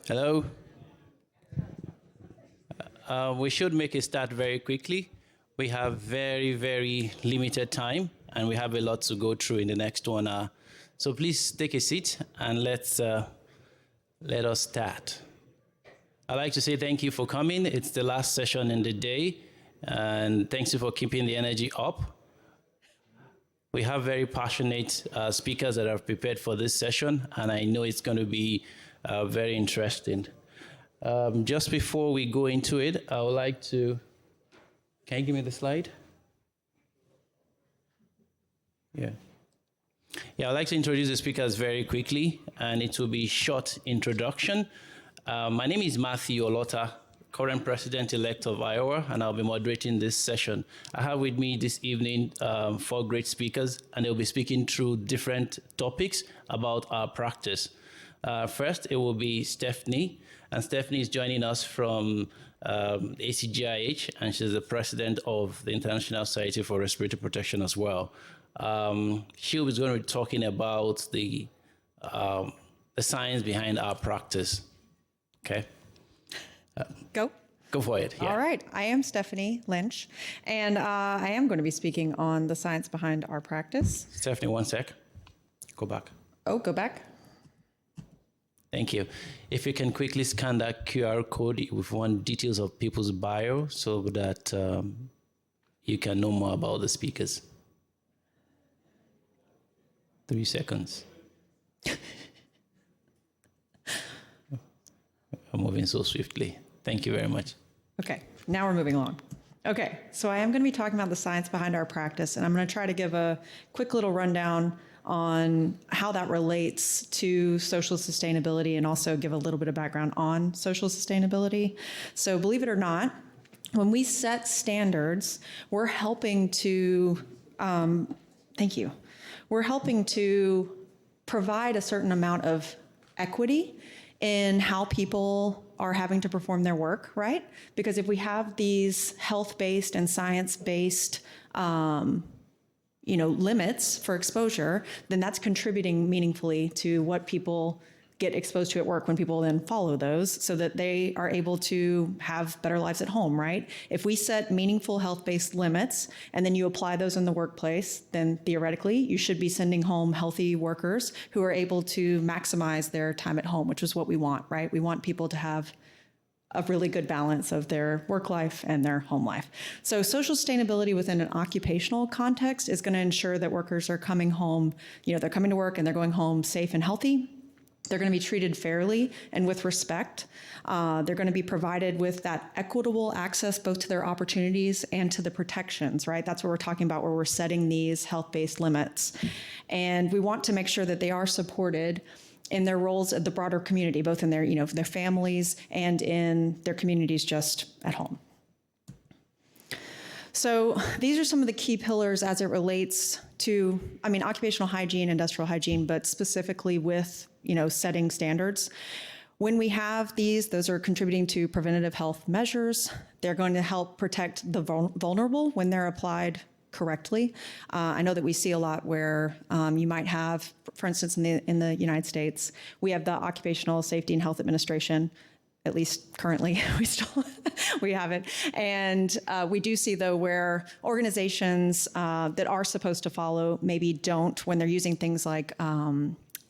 Hello. We should make a start very quickly. We have very, very limited time, and we have a lot to go through in the next 1 hour. So please take a seat and let us start. I'd like to say thank you for coming. It's the last session in the day, and thanks you for keeping the energy up. We have very passionate speakers that have prepared for this session, and I know it's going to be very interesting. Just before we go into it, I would like to, can you give me the slide? Yeah, I'd like to introduce the speakers very quickly, and it will be a short introduction. My name is Matthew Olota, current president-elect of IOHA, and I'll be moderating this session. I have with me this evening 4 great speakers, and they'll be speaking through different topics about our practice. First, it will be Stephanie, and Stephanie is joining us from ACGIH, and she's the president of the International Society for Respiratory Protection as well. She was going to be talking about the science behind our practice. Okay. Go for it. Yeah. All right. I am Stephanie Lynch, and I am going to be speaking on the science behind our practice. Stephanie, one sec. Go back. Oh, go back. Thank you. If you can quickly scan that QR code if you want details of people's bio so that you can know more about the speakers. 3 seconds. I'm moving so swiftly. Thank you very much. Okay, now we're moving along. Okay, so I am going to be talking about the science behind our practice, and I'm going to try to give a quick little rundown on how that relates to social sustainability and also give a little bit of background on social sustainability. So believe it or not, when we set standards, we're helping to, thank you, we're helping to provide a certain amount of equity in how people are having to perform their work, right? Because if we have these health-based and science-based limits for exposure, then that's contributing meaningfully to what people get exposed to at work when people then follow those so that they are able to have better lives at home, right? If we set meaningful health-based limits and then you apply those in the workplace, then theoretically you should be sending home healthy workers who are able to maximize their time at home, which is what we want, right? We want people to have a really good balance of their work life and their home life. So social sustainability within an occupational context is going to ensure that workers are coming home, they're coming to work and they're going home safe and healthy. They're going to be treated fairly and with respect. They're going to be provided with that equitable access both to their opportunities and to the protections, right? That's what we're talking about, where we're setting these health-based limits. And we want to make sure that they are supported in their roles of the broader community, both in their, their families and in their communities just at home. So these are some of the key pillars as it relates to, occupational hygiene, industrial hygiene, but specifically with, setting standards. When we have these, those are contributing to preventative health measures. They're going to help protect the vulnerable when they're applied correctly. I know that we see a lot where you might have, for instance, in the United States, we have the Occupational Safety and Health Administration. At least currently, we have it. And we do see, though, where organizations that are supposed to follow maybe don't when they're using things like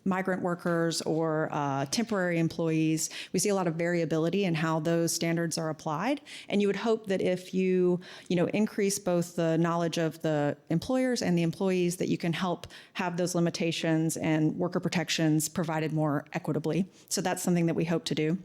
migrant workers or temporary employees. We see a lot of variability in how those standards are applied. And you would hope that if you, increase both the knowledge of the employers and the employees, that you can help have those limitations and worker protections provided more equitably. So that's something that we hope to do.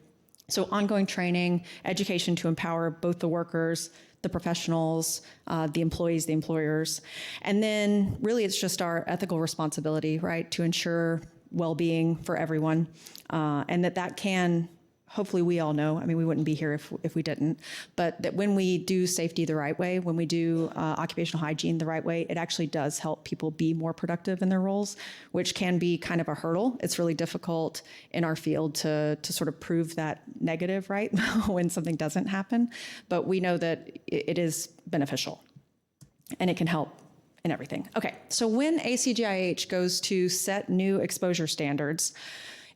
So ongoing training, education to empower both the workers, the professionals, the employees, the employers. And then really it's just our ethical responsibility, right, to ensure well-being for everyone. And that can, hopefully we all know, we wouldn't be here if we didn't, but that when we do safety the right way, when we do occupational hygiene the right way, it actually does help people be more productive in their roles, which can be kind of a hurdle. It's really difficult in our field to sort of prove that negative, right, when something doesn't happen. But we know that it is beneficial and it can help in everything. Okay, so when ACGIH goes to set new exposure standards,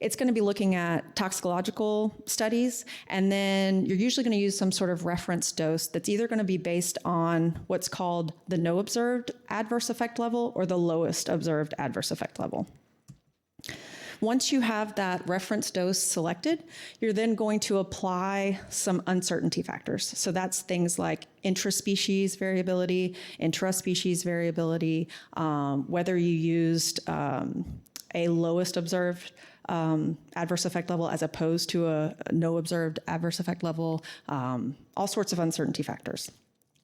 it's going to be looking at toxicological studies, and then you're usually going to use some sort of reference dose that's either going to be based on what's called the no observed adverse effect level or the lowest observed adverse effect level. Once you have that reference dose selected, you're then going to apply some uncertainty factors. So that's things like intraspecies variability, intraspecies variability, whether you used a lowest observed adverse effect level as opposed to a no observed adverse effect level, all sorts of uncertainty factors.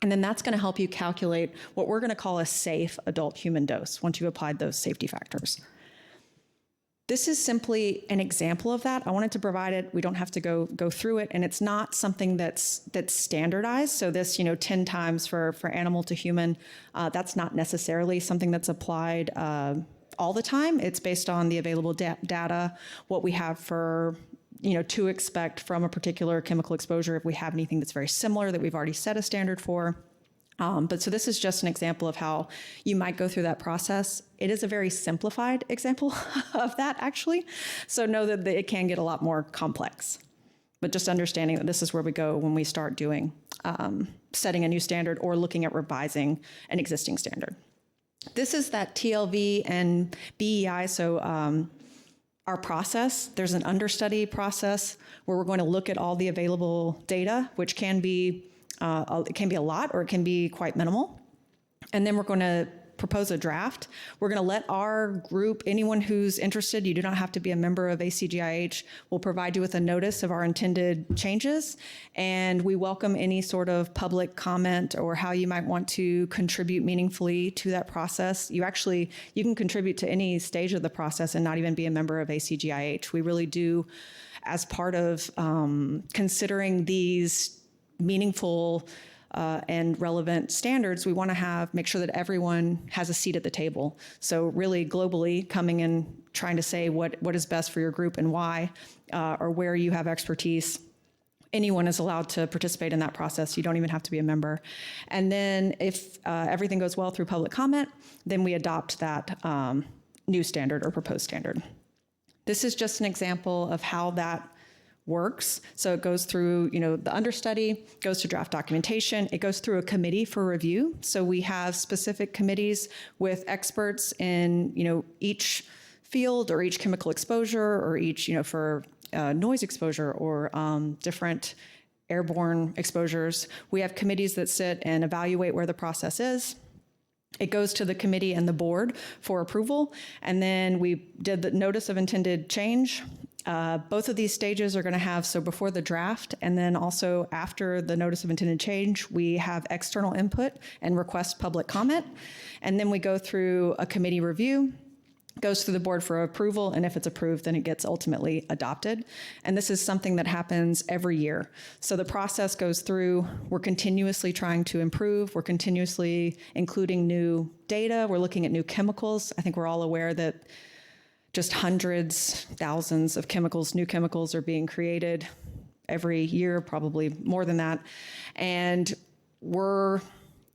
And then that's going to help you calculate what we're going to call a safe adult human dose once you've applied those safety factors. This is simply an example of that. I wanted to provide it. We don't have to go through it, and it's not something that's standardized. So this, 10 times for animal to human, that's not necessarily something that's applied all the time. It's based on the available data, what we have for to expect from a particular chemical exposure. If we have anything that's very similar that we've already set a standard for. But so this is just an example of how you might go through that process. It is a very simplified example of that, actually. So know that it can get a lot more complex. But just understanding that this is where we go when we start doing setting a new standard or looking at revising an existing standard. This is that TLV and BEI, so our process. There's an understudy process where we're going to look at all the available data, which can be it can be a lot or it can be quite minimal. And then we're going to propose a draft. We're going to let our group, anyone who's interested, you do not have to be a member of ACGIH, we'll provide you with a notice of our intended changes. And we welcome any sort of public comment or how you might want to contribute meaningfully to that process. You can contribute to any stage of the process and not even be a member of ACGIH. We really do, as part of considering these meaningful and relevant standards, we want to make sure that everyone has a seat at the table. So really globally coming and trying to say what is best for your group and why, or where you have expertise. Anyone is allowed to participate in that process. You don't even have to be a member. And then if everything goes well through public comment, then we adopt that new standard or proposed standard. This is just an example of how that works. So it goes through, the understudy, goes to draft documentation. It goes through a committee for review. So we have specific committees with experts in, each field or each chemical exposure or each, for noise exposure or different airborne exposures. We have committees that sit and evaluate where the process is. It goes to the committee and the board for approval. And then we did the notice of intended change. Both of these stages are going to have, so before the draft and then also after the notice of intended change, we have external input and request public comment. And then we go through a committee review, goes through the board for approval, and if it's approved, then it gets ultimately adopted. And this is something that happens every year. So the process goes through, we're continuously trying to improve, we're continuously including new data, we're looking at new chemicals. I think we're all aware that just hundreds, thousands of new chemicals are being created every year, probably more than that. And we're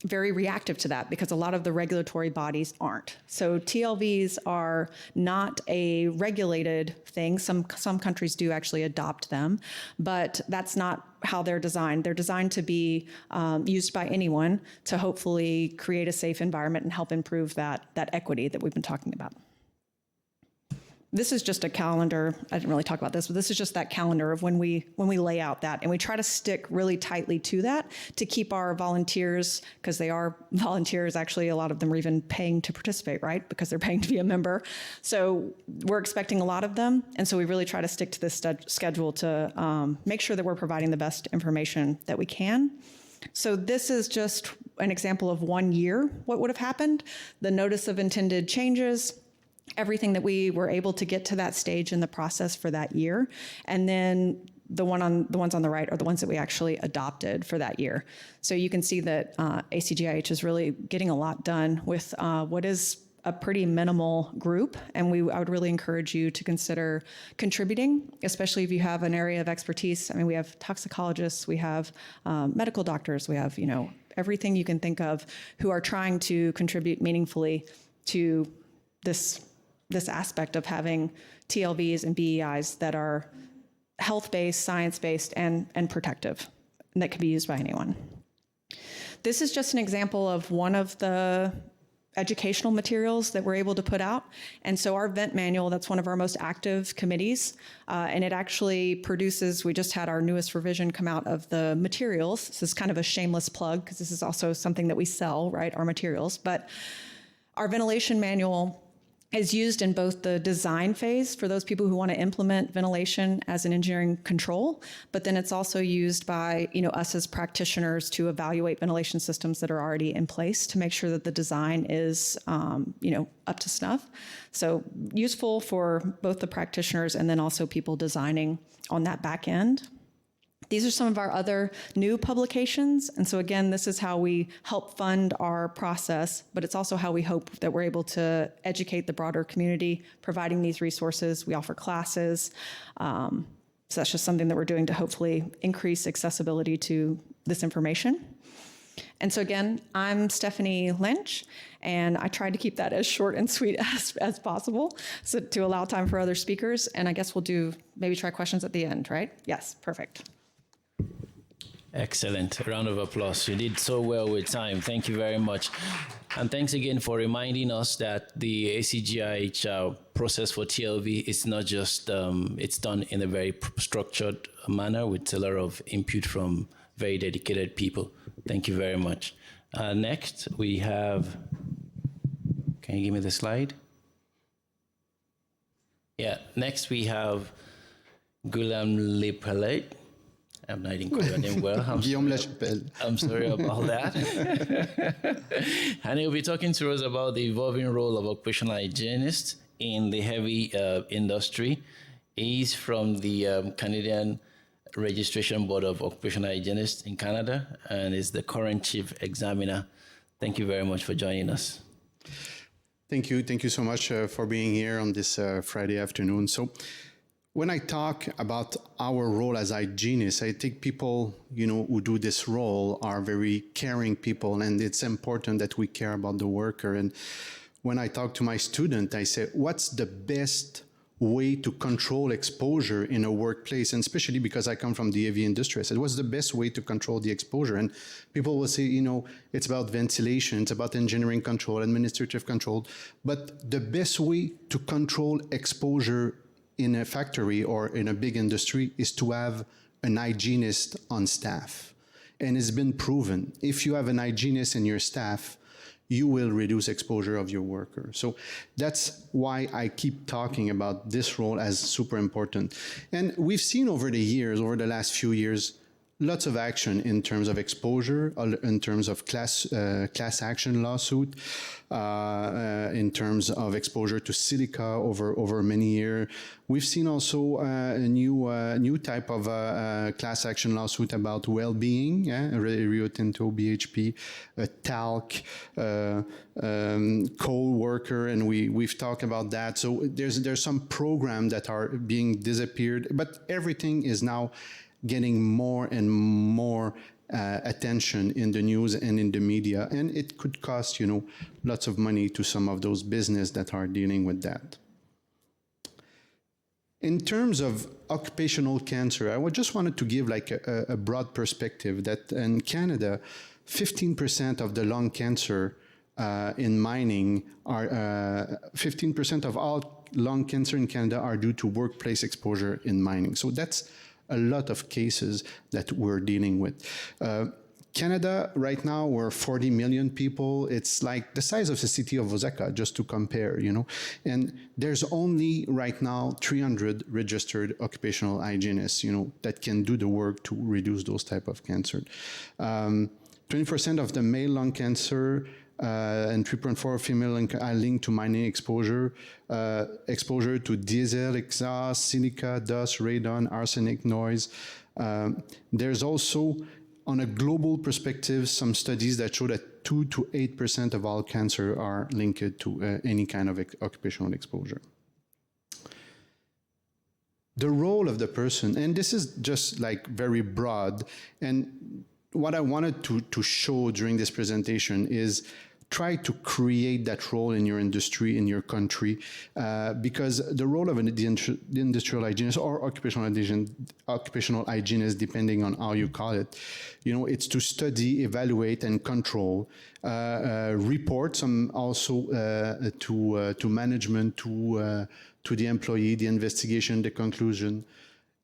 very reactive to that because a lot of the regulatory bodies aren't. So TLVs are not a regulated thing. Some countries do actually adopt them, but that's not how they're designed. They're designed to be used by anyone to hopefully create a safe environment and help improve that equity that we've been talking about. This is just a calendar. I didn't really talk about this, but this is just that calendar of when we lay out that. And we try to stick really tightly to that to keep our volunteers, because they are volunteers, actually a lot of them are even paying to participate, right? Because they're paying to be a member. So we're expecting a lot of them. And so we really try to stick to this schedule to make sure that we're providing the best information that we can. So this is just an example of 1 year, what would have happened. The notice of intended changes, everything that we were able to get to that stage in the process for that year. And then the ones on the right are the ones that we actually adopted for that year. So you can see that ACGIH is really getting a lot done with what is a pretty minimal group. And I would really encourage you to consider contributing, especially if you have an area of expertise. I mean, we have toxicologists, we have medical doctors, we have, everything you can think of who are trying to contribute meaningfully to this this aspect of having TLVs and BEIs that are health-based, science-based, and protective, and that can be used by anyone. This is just an example of one of the educational materials that we're able to put out. And so our vent manual, that's one of our most active committees, and it actually produces, we just had our newest revision come out of the materials. This is kind of a shameless plug because this is also something that we sell, right, our materials. But our ventilation manual is used in both the design phase for those people who want to implement ventilation as an engineering control, but then it's also used by us as practitioners to evaluate ventilation systems that are already in place to make sure that the design is up to snuff. So useful for both the practitioners and then also people designing on that back end. These are some of our other new publications. And so again, this is how we help fund our process, but it's also how we hope that we're able to educate the broader community, providing these resources. We offer classes. So that's just something that we're doing to hopefully increase accessibility to this information. And so again, I'm Stephanie Lynch, and I tried to keep that as short and sweet as possible so to allow time for other speakers. And I guess we'll maybe try questions at the end, right? Yes, perfect. Excellent. A round of applause. You did so well with time. Thank you very much. And thanks again for reminding us that the ACGIH process for TLV is not just, it's done in a very structured manner with a lot of input from very dedicated people. Thank you very much. Next, we have, can you give me the slide? Yeah, next we have Guillaume Lepelet. I'm not even calling him well. I'm sorry about that. And he'll be talking to us about the evolving role of occupational hygienists in the heavy industry. He's from the Canadian Registration Board of Occupational Hygienists in Canada and is the current chief examiner. Thank you very much for joining us. Thank you. Thank you so much for being here on this Friday afternoon. So, when I talk about our role as hygienists, I think people, who do this role are very caring people, and it's important that we care about the worker. And when I talk to my student, I say, what's the best way to control exposure in a workplace? And especially because I come from the heavy industry, I said, what's the best way to control the exposure? And people will say, it's about ventilation, it's about engineering control, administrative control. But the best way to control exposure in a factory or in a big industry is to have an hygienist on staff. And it's been proven, if you have an hygienist in your staff, you will reduce exposure of your worker. So that's why I keep talking about this role as super important. And we've seen over the last few years, lots of action in terms of exposure, in terms of class action lawsuit, in terms of exposure to silica over many years. We've seen also a new type of class action lawsuit about well-being, Rio Tinto, BHP, talc, coal worker, and we've talked about that. So there's some programs that are being disappeared, but everything is now getting more and more attention in the news and in the media, and it could cost, lots of money to some of those businesses that are dealing with that. In terms of occupational cancer, I just wanted to give like a broad perspective that in Canada, 15% of the lung cancer in mining are 15% of all lung cancer in Canada are due to workplace exposure in mining. So that's a lot of cases that we're dealing with. Canada, right now, we're 40 million people. It's like the size of the city of Osaka, just to compare, And there's only right now 300 registered occupational hygienists, that can do the work to reduce those type of cancer. 20% of the male lung cancer and 3.4 female are linked to mining exposure, exposure to diesel, exhaust, silica, dust, radon, arsenic, noise. There's also, on a global perspective, some studies that show that 2 to 8% of all cancer are linked to any kind of occupational exposure. The role of the person, and this is just like very broad, and what I wanted to show during this presentation is try to create that role in your industry, in your country, because the role of the industrial hygienist or occupational hygienist, depending on how you call it, it's to study, evaluate, and control, report some also to management, to the employee, the investigation, the conclusion,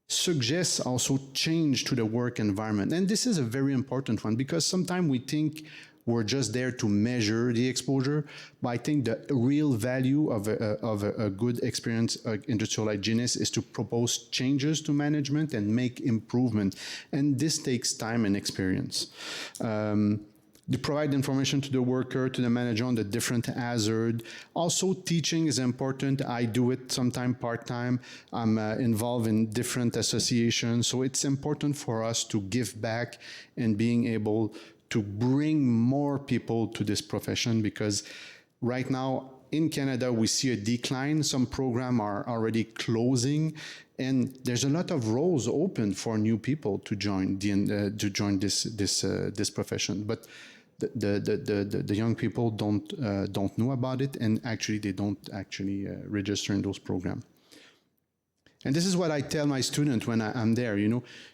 suggests also change to the work environment. And this is a very important one, because sometimes we think we're just there to measure the exposure, but I think the real value of a good experienced industrial hygienist is to propose changes to management and make improvement. And this takes time and experience. To provide information to the worker, to the manager on the different hazard. Also, teaching is important. I do it sometimes part-time. I'm involved in different associations. So it's important for us to give back and being able to bring more people to this profession, because right now in Canada, we see a decline. Some programs are already closing, and there's a lot of roles open for new people to join this profession. But the young people don't know about it, and actually they don't actually register in those programs. And this is what I tell my students when I'm there.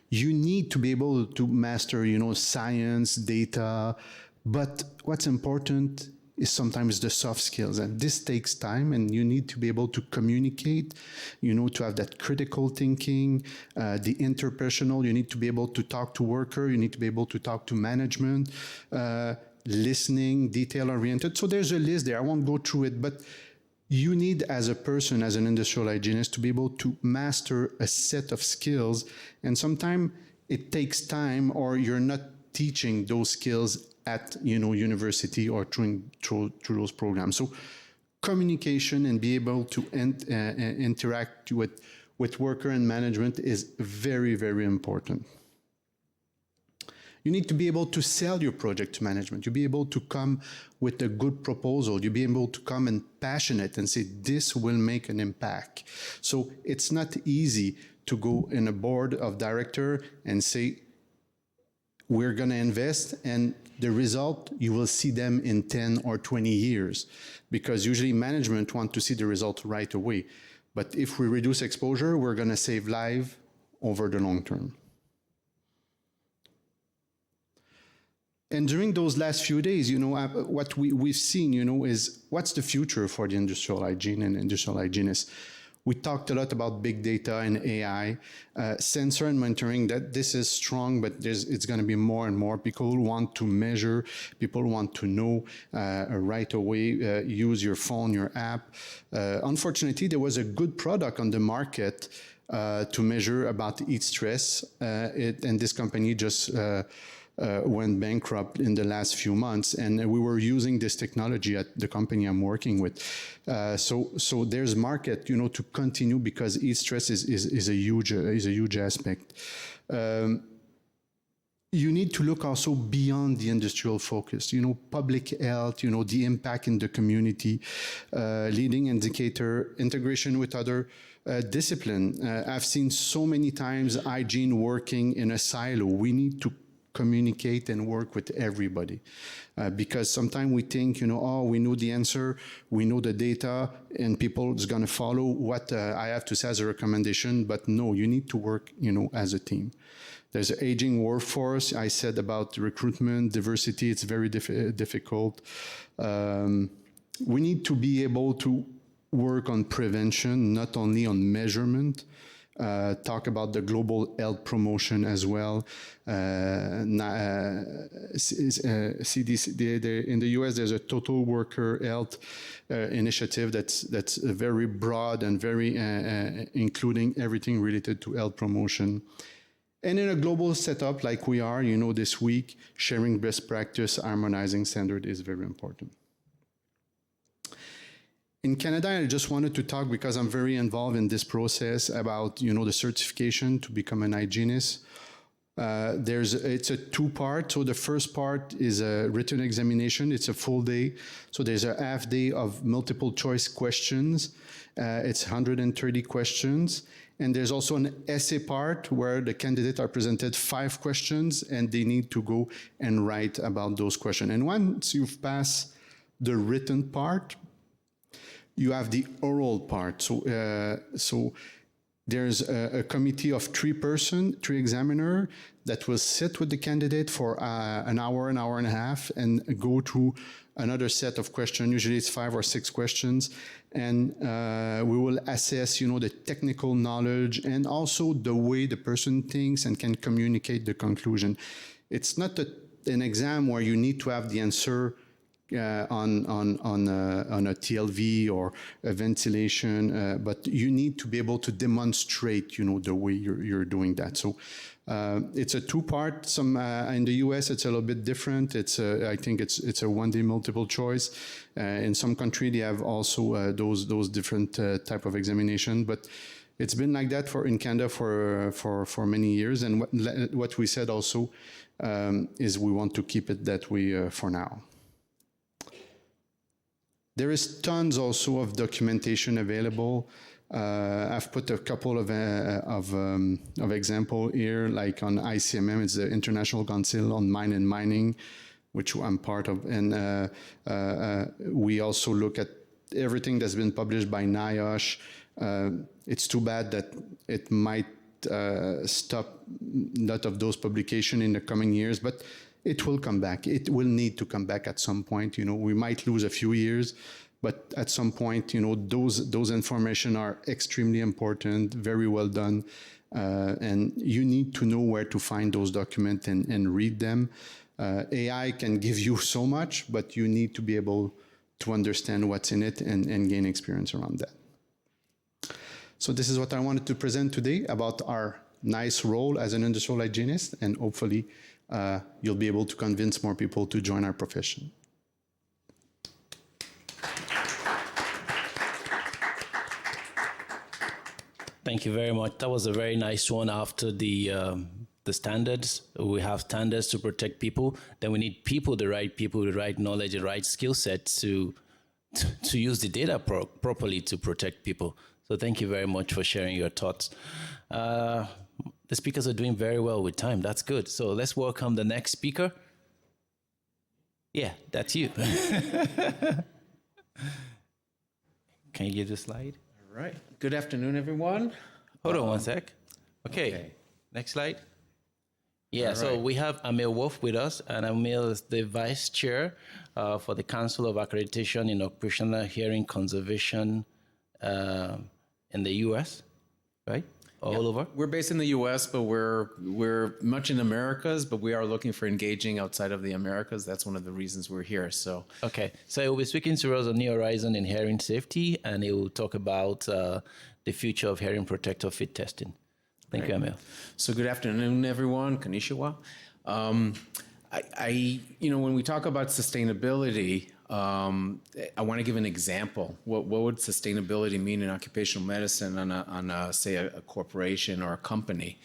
You need to be able to master science, data, but what's important is sometimes the soft skills, and this takes time, and you need to be able to communicate, to have that critical thinking, the interpersonal. You need to be able to talk to worker, you need to be able to talk to management, listening, detail-oriented. So there's a list there. I won't go through it, but you need, as a person, as an industrial hygienist, to be able to master a set of skills, and sometimes it takes time, or you're not teaching those skills at university or through those programs. So communication and be able to interact with worker and management is very, very important. You need to be able to sell your project to management. You'll be able to come with a good proposal. You'll be able to come and passionate and say, this will make an impact. So it's not easy to go in a board of director and say, we're going to invest, and the result, you will see them in 10 or 20 years, because usually management want to see the result right away. But if we reduce exposure, we're going to save lives over the long term. And during those last few days, what we've seen, is what's the future for the industrial hygiene and industrial hygienists. We talked a lot about big data and AI, sensor and monitoring. That this is strong, but it's going to be more and more. People want to measure. People want to know right away. Use your phone, your app. Unfortunately, there was a good product on the market to measure about heat stress, and this company just went bankrupt in the last few months, and we were using this technology at the company I'm working with. So there's market, to continue, because heat stress is a huge aspect. You need to look also beyond the industrial focus, public health, the impact in the community, leading indicator, integration with other discipline. I've seen so many times hygiene working in a silo. We need to communicate and work with everybody, because sometimes we think, we know the answer, we know the data, and people is going to follow what I have to say as a recommendation. But no, you need to work, as a team. There's an aging workforce. I said about recruitment, diversity, it's very difficult. We need to be able to work on prevention, not only on measurement. Talk about the global health promotion as well. CDC, in the US, there's a total worker health initiative that's very broad and very including everything related to health promotion. And in a global setup like we are, this week, sharing best practice, harmonizing standard is very important. In Canada, I just wanted to talk, because I'm very involved in this process, about the certification to become an hygienist. It's a two-part. So the first part is a written examination. It's a full day. So there's a half day of multiple choice questions. It's 130 questions. And there's also an essay part where the candidates are presented 5 questions, and they need to go and write about those questions. And once you've passed the written part, you have the oral part. So there's a committee of three examiner that will sit with the candidate for an hour and a half, and go through another set of questions. Usually it's 5 or 6 questions, and we will assess, the technical knowledge and also the way the person thinks and can communicate the conclusion. It's not an exam where you need to have the answer on a TLV or a ventilation, but you need to be able to demonstrate, the way you're doing that. So it's a 2-part. Some in the US it's a little bit different. I think it's a one-day multiple choice. In some country they have also those different type of examination, but it's been like that in Canada for many years. And what we said also is we want to keep it that way for now. There is tons also of documentation available. I've put a couple of example here, like on ICMM, it's the International Council on Mine and Mining, which I'm part of, and we also look at everything that's been published by NIOSH. It's too bad that it might stop a lot of those publications in the coming years, but it will come back. It will need to come back at some point. We might lose a few years, but at some point, those information are extremely important, very well done, and you need to know where to find those documents and read them. AI can give you so much, but you need to be able to understand what's in it and gain experience around that. So this is what I wanted to present today about our nice role as an industrial hygienist, and hopefully you'll be able to convince more people to join our profession. Thank you very much. That was a very nice one. After the standards, we have standards to protect people. Then we need the right knowledge, the right skill set to use the data properly to protect people. So thank you very much for sharing your thoughts. The speakers are doing very well with time. That's good. So let's welcome the next speaker. Yeah, that's you. Can you give the slide? All right. Good afternoon, everyone. Hold on one sec. Okay. Next slide. Yeah, right. So we have Amil Wolf with us, and Amil is the vice chair for the Council of Accreditation in Occupational Hearing Conservation in the U.S., right? All over? We're based in the U.S., but we're much in Americas, but we are looking for engaging outside of the Americas. That's one of the reasons we're here. So okay, so he'll be speaking to us on New Horizon in hearing safety, and he will talk about the future of hearing protector fit testing. Thank you, Amil. So good afternoon, everyone. Konnichiwa. When we talk about sustainability, I want to give an example. What would sustainability mean in occupational medicine on say, a corporation or a company?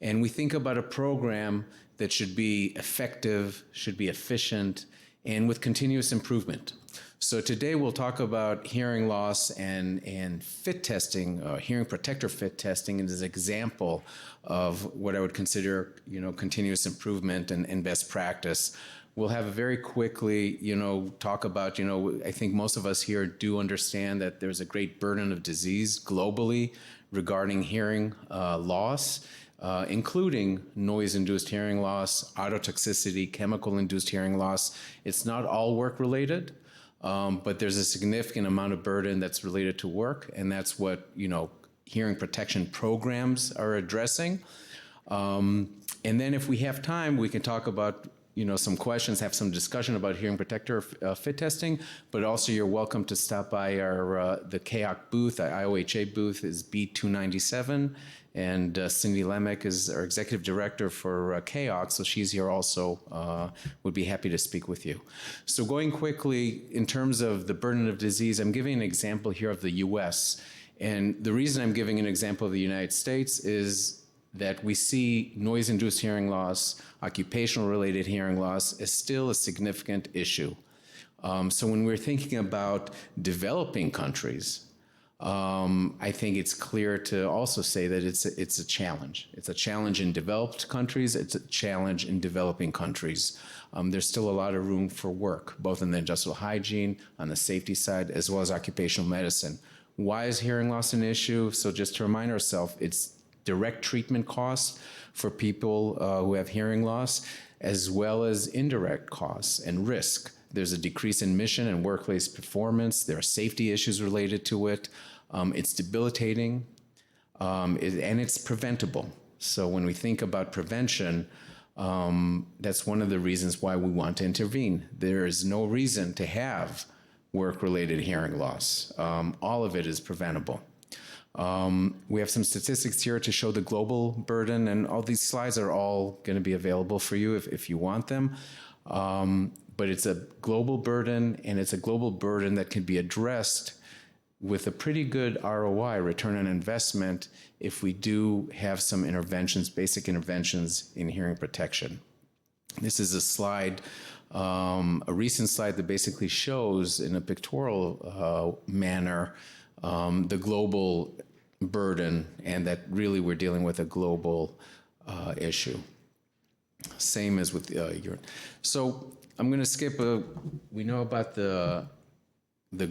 And we think about a program that should be effective, should be efficient, and with continuous improvement. So today we'll talk about hearing loss and fit testing, hearing protector fit testing as an example of what I would consider, continuous improvement and best practice. We'll have a very quickly, talk about, I think most of us here do understand that there's a great burden of disease globally regarding hearing loss, including noise-induced hearing loss, ototoxicity, chemical-induced hearing loss. It's not all work-related, but there's a significant amount of burden that's related to work, and that's what, hearing protection programs are addressing. And then if we have time, we can talk about some questions, have some discussion about hearing protector fit testing, but also you're welcome to stop by the KEOC booth. The IOHA booth is B297, and Cindy Lemek is our executive director for KEOC, so she's here also, would be happy to speak with you. So going quickly, in terms of the burden of disease, I'm giving an example here of the US, and the reason I'm giving an example of the United States is that we see noise-induced hearing loss, occupational-related hearing loss is still a significant issue. So when we're thinking about developing countries, I think it's clear to also say that it's a challenge. It's a challenge in developed countries. It's a challenge in developing countries. There's still a lot of room for work, both in the industrial hygiene, on the safety side, as well as occupational medicine. Why is hearing loss an issue? So just to remind ourselves, it's direct treatment costs for people who have hearing loss, as well as indirect costs and risk. There's a decrease in mission and workplace performance. There are safety issues related to it. It's debilitating, and it's preventable. So when we think about prevention, that's one of the reasons why we want to intervene. There is no reason to have work-related hearing loss. All of it is preventable. We have some statistics here to show the global burden, and all these slides are all going to be available for you if you want them. But it's a global burden, and it's a global burden that can be addressed with a pretty good ROI, return on investment, if we do have some interventions, basic interventions in hearing protection. This is a slide, a recent slide that basically shows in a pictorial manner the global burden, and that really we're dealing with a global issue. Same as with urine. So I'm going to skip we know about the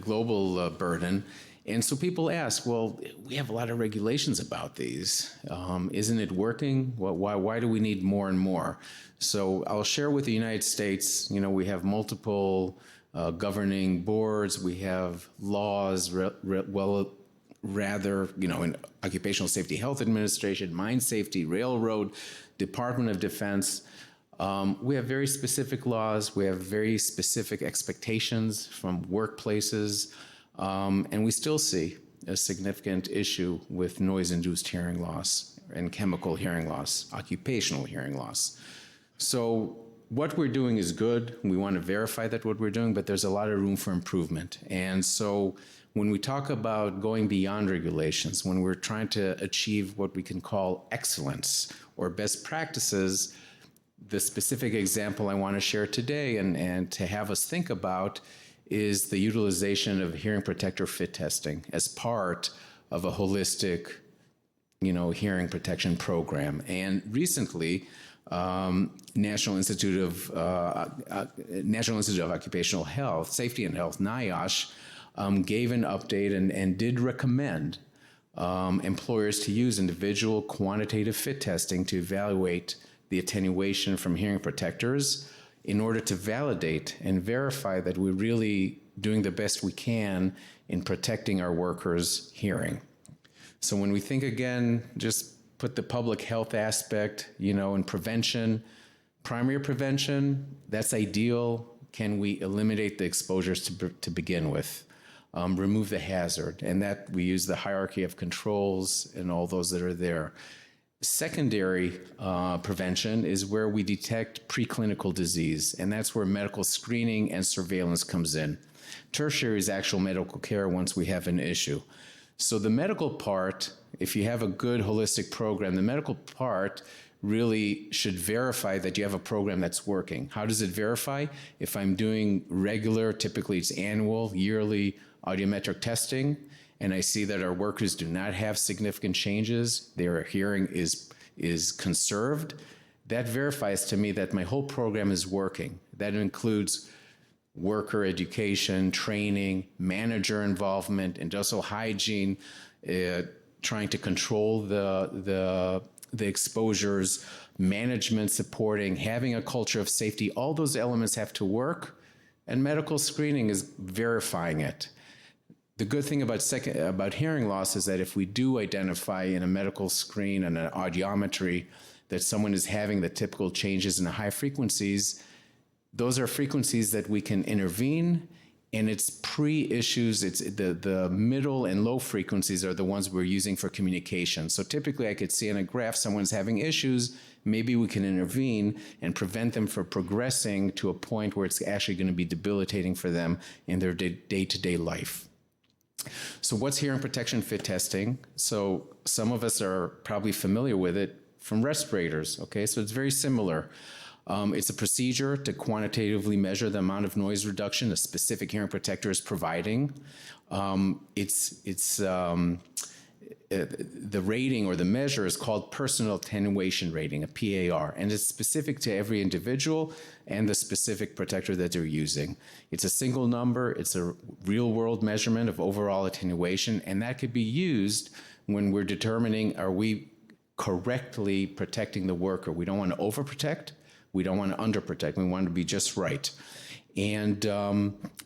global burden. And so people ask, well, we have a lot of regulations about these. Isn't it working? Well, why do we need more and more? So I'll share with the United States, we have multiple governing boards. We have laws, in Occupational Safety Health Administration, Mine Safety, Railroad, Department of Defense. We have very specific laws. We have very specific expectations from workplaces, and we still see a significant issue with noise-induced hearing loss and chemical hearing loss, occupational hearing loss. So what we're doing is good. We want to verify that what we're doing, but there's a lot of room for improvement. And so when we talk about going beyond regulations, when we're trying to achieve what we can call excellence or best practices, the specific example I want to share today and to have us think about is the utilization of hearing protector fit testing as part of a holistic, hearing protection program. And recently, National Institute of Occupational Health, Safety and Health, NIOSH, gave an update and did recommend employers to use individual quantitative fit testing to evaluate the attenuation from hearing protectors in order to validate and verify that we're really doing the best we can in protecting our workers' hearing. So when we think again, just put the public health aspect, in prevention, primary prevention, that's ideal. Can we eliminate the exposures to begin with? Remove the hazard, and that we use the hierarchy of controls and all those that are there. Secondary prevention is where we detect preclinical disease, and that's where medical screening and surveillance comes in. Tertiary is actual medical care once we have an issue. So the medical part, if you have a good holistic program, the medical part really should verify that you have a program that's working. How does it verify? If I'm doing regular, typically it's annual, yearly audiometric testing, and I see that our workers do not have significant changes, their hearing is conserved, that verifies to me that my whole program is working. That includes worker education, training, manager involvement, industrial hygiene, trying to control the exposures, management supporting, having a culture of safety. All those elements have to work, and medical screening is verifying it. The good thing about hearing loss is that if we do identify in a medical screen and an audiometry that someone is having the typical changes in the high frequencies, those are frequencies that we can intervene, and it's pre-issues. It's the middle and low frequencies are the ones we're using for communication. So typically I could see in a graph someone's having issues, maybe we can intervene and prevent them from progressing to a point where it's actually going to be debilitating for them in their day-to-day life. So what's hearing protection fit testing? So some of us are probably familiar with it from respirators, okay? So it's very similar. It's a procedure to quantitatively measure the amount of noise reduction a specific hearing protector is providing. The rating or the measure is called personal attenuation rating, a PAR, and it's specific to every individual and the specific protector that they're using. It's a single number, it's a real-world measurement of overall attenuation, and that could be used when we're determining, are we correctly protecting the worker? We don't want to overprotect, we don't want to underprotect, we want to be just right. And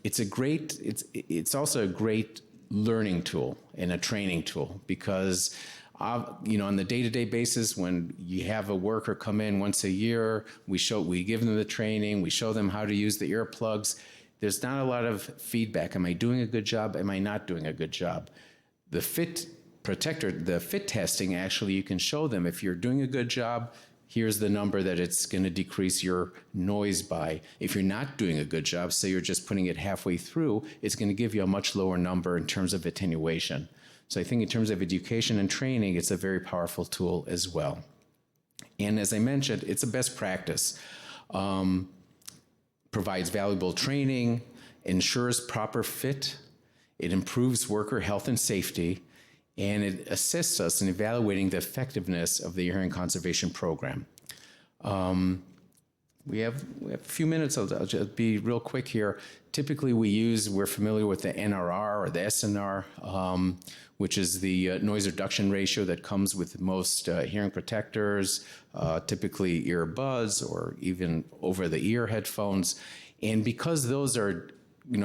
it's also a great learning tool and a training tool, because on the day-to-day basis, when you have a worker come in once a year, we give them the training, we show them how to use the earplugs. There's not a lot of feedback. Am I doing a good job? Am I not doing a good job? The fit protector, the fit testing, actually, you can show them if you're doing a good job, here's the number that it's going to decrease your noise by. If you're not doing a good job, say you're just putting it halfway through, it's going to give you a much lower number in terms of attenuation. So I think in terms of education and training, it's a very powerful tool as well. And as I mentioned, it's a best practice. Provides valuable training, ensures proper fit, it improves worker health and safety, and it assists us in evaluating the effectiveness of the hearing conservation program. We have a few minutes. I'll just be real quick here. Typically, we're familiar with the NRR or the SNR, which is the noise reduction ratio that comes with most hearing protectors, typically earbuds or even over-the-ear headphones. And because those are,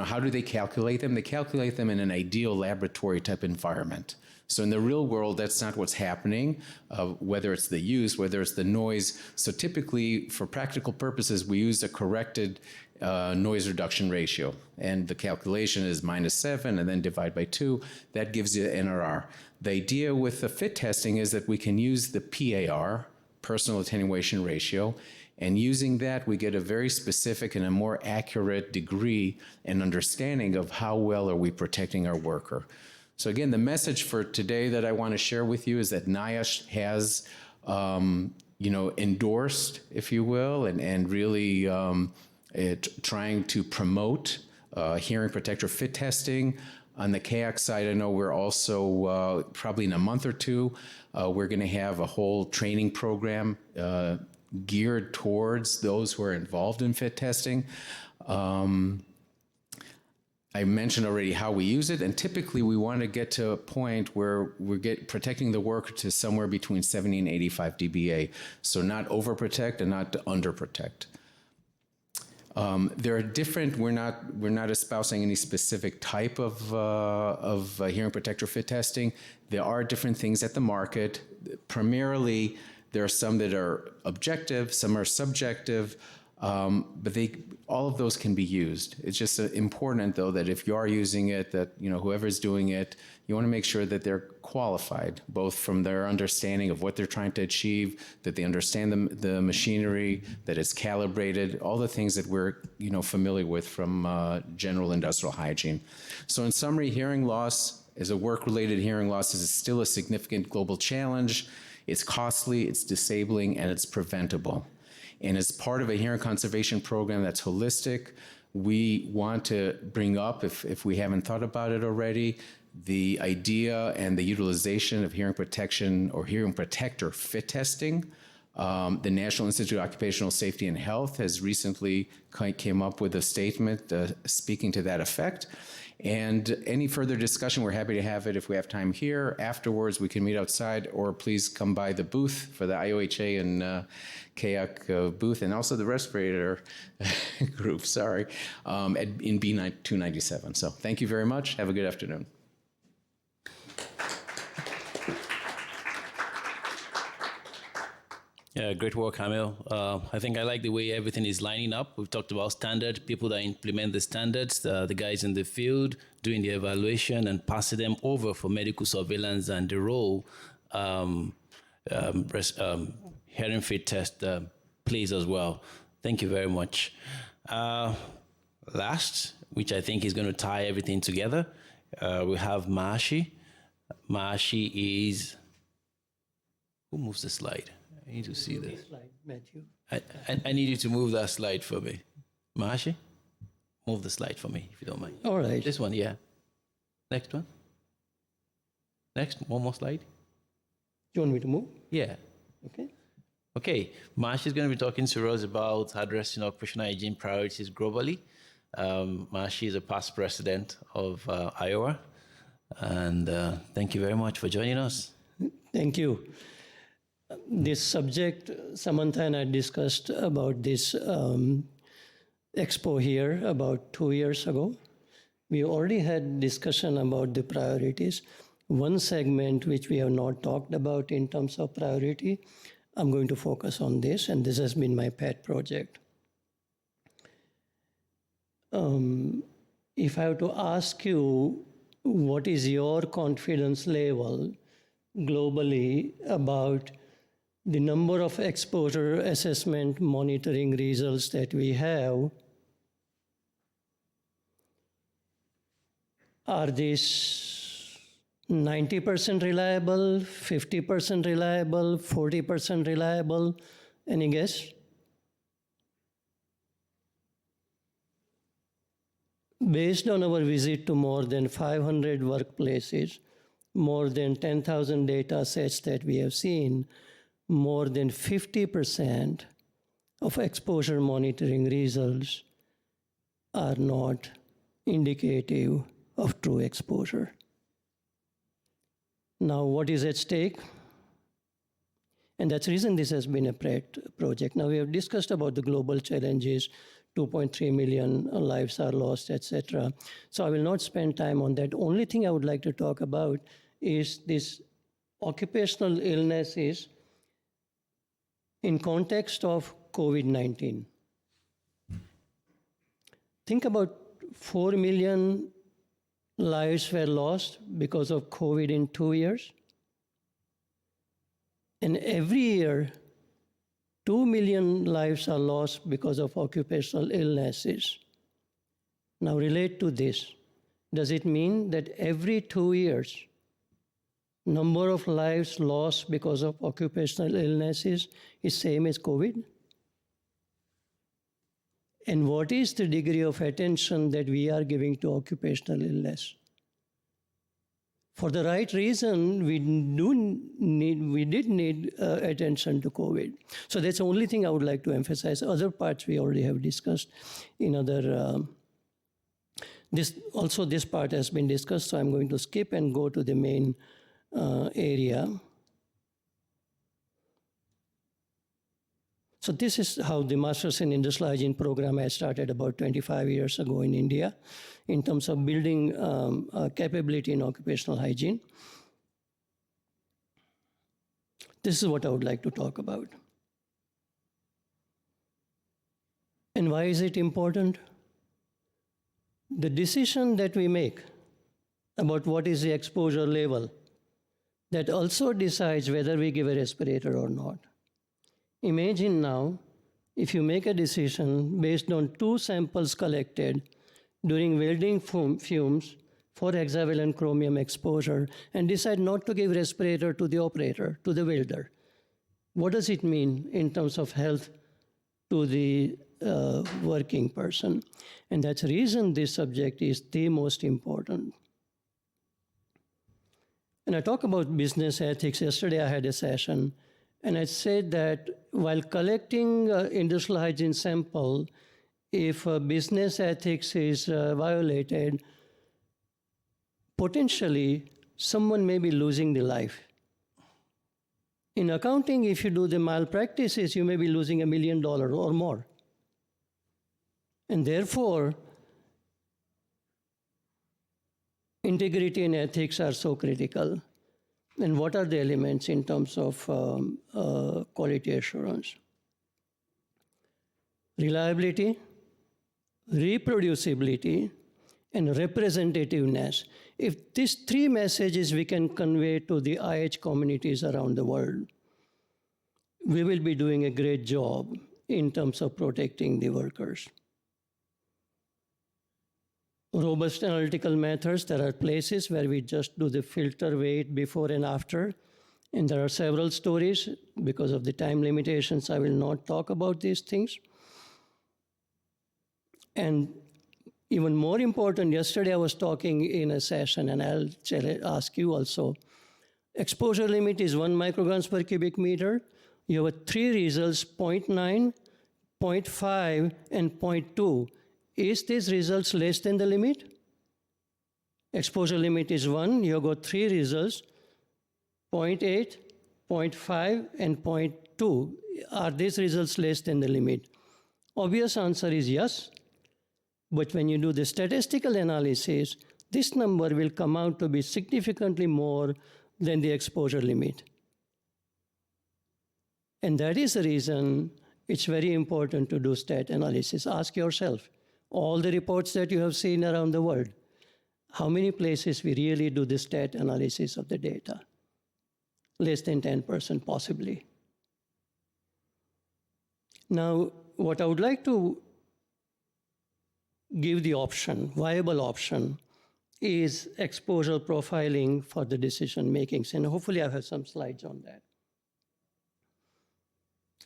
how do they calculate them? They calculate them in an ideal laboratory type environment. So in the real world, that's not what's happening, whether it's the use, whether it's the noise. So typically, for practical purposes, we use a corrected noise reduction ratio. And the calculation is -7 and then divide by 2. That gives you NRR. The idea with the fit testing is that we can use the PAR, personal attenuation ratio, and using that, we get a very specific and a more accurate degree and understanding of how well are we protecting our worker. So again, the message for today that I want to share with you is that NIOSH has, endorsed, if you will, and really trying to promote hearing protector fit testing. On the KAC side, I know we're also, probably in a month or two, we're going to have a whole training program geared towards those who are involved in fit testing. I mentioned already how we use it, and typically we want to get to a point where we're protecting the worker to somewhere between 70 and 85 dBA. So not overprotect and not underprotect. There are different. We're not espousing any specific type of hearing protector fit testing. There are different things at the market. Primarily, there are some that are objective, some are subjective. But all of those can be used. It's just important, though, that if you are using it, that whoever's doing it, you want to make sure that they're qualified, both from their understanding of what they're trying to achieve, that they understand the machinery, that it's calibrated, all the things that we're familiar with from general industrial hygiene. So in summary, hearing loss as a work-related hearing loss is still a significant global challenge. It's costly, it's disabling, and it's preventable. And as part of a hearing conservation program that's holistic, we want to bring up, if we haven't thought about it already, the idea and the utilization of hearing protection or hearing protector fit testing. The National Institute of Occupational Safety and Health has recently came up with a statement speaking to that effect. And any further discussion, we're happy to have it if we have time here. Afterwards, we can meet outside, or please come by the booth for the IOHA and KAC booth, and also the respirator group, in B297. So thank you very much. Have a good afternoon. Yeah, great work, Hamil. I think I like the way everything is lining up. We've talked about standard, people that implement the standards, the guys in the field doing the evaluation and passing them over for medical surveillance, and the role hearing fit test plays as well. Thank you very much. Last, which I think is going to tie everything together, we have Mahashi. Mahashi is, who moves the slide? I need to see this. Slide, Matthew. I need you to move that slide for me. Mahashi, move the slide for me, if you don't mind. All right. This one, yeah. Next one. Next, one more slide. You want me to move? Yeah. Okay. Okay, Mahashi is going to be talking to us about addressing occupational hygiene priorities globally. Mahashi is a past president of IOHA, and thank you very much for joining us. Thank you. This subject, Samantha and I discussed about this expo here about 2 years ago. We already had discussion about the priorities. One segment which we have not talked about in terms of priority, I'm going to focus on this, and this has been my pet project. If I have to ask you, what is your confidence level globally about the number of exposure assessment monitoring results that we have? Are these 90% reliable, 50% reliable, 40% reliable? Any guess? Based on our visit to more than 500 workplaces, more than 10,000 data sets that we have seen, more than 50% of exposure monitoring results are not indicative of true exposure. Now, what is at stake? And that's the reason this has been a pet project. Now, we have discussed about the global challenges, 2.3 million lives are lost, etc. So I will not spend time on that. Only thing I would like to talk about is this occupational illnesses in context of COVID-19. Think about 4 million lives were lost because of COVID in 2 years. And every year, 2 million lives are lost because of occupational illnesses. Now relate to this. Does it mean that every 2 years, number of lives lost because of occupational illnesses is same as COVID? And what is the degree of attention that we are giving to occupational illness? For the right reason, we did need attention to COVID. So that's the only thing I would like to emphasize. Other parts we already have discussed in other. This part has been discussed, so I'm going to skip and go to the main area. So this is how the Masters in Industrial Hygiene program has started about 25 years ago in India in terms of building capability in occupational hygiene. This is what I would like to talk about. And why is it important? The decision that we make about what is the exposure level, that also decides whether we give a respirator or not. Imagine now, if you make a decision based on 2 samples collected during welding fumes for hexavalent chromium exposure and decide not to give respirator to the operator, to the welder. What does it mean in terms of health to the working person? And that's the reason this subject is the most important. And I talk about business ethics. Yesterday I had a session, and I said that while collecting industrial hygiene sample, if business ethics is violated, potentially someone may be losing their life. In accounting, if you do the malpractices, you may be losing $1 million or more. And therefore, integrity and ethics are so critical. And what are the elements in terms of quality assurance? Reliability, reproducibility, and representativeness. If these 3 messages we can convey to the IH communities around the world, we will be doing a great job in terms of protecting the workers. Robust analytical methods, there are places where we just do the filter weight before and after, And there are several stories. Because of the time limitations, I will not talk about these things. And even more important, yesterday I was talking in a session, and I'll ask you also. Exposure limit is 1 micrograms per cubic meter. You have 3 results, 0.9, 0.5, and 0.2. Is these results less than the limit? Exposure limit is 1. You have got 3 results, 0.8, 0.5, and 0.2. Are these results less than the limit? Obvious answer is yes. But when you do the statistical analysis, this number will come out to be significantly more than the exposure limit. And that is the reason it's very important to do stat analysis. Ask yourself, all the reports that you have seen around the world, how many places we really do the stat analysis of the data? Less than 10% possibly. Now, what I would like to give the option, viable option, is exposure profiling for the decision makings. And hopefully I have some slides on that.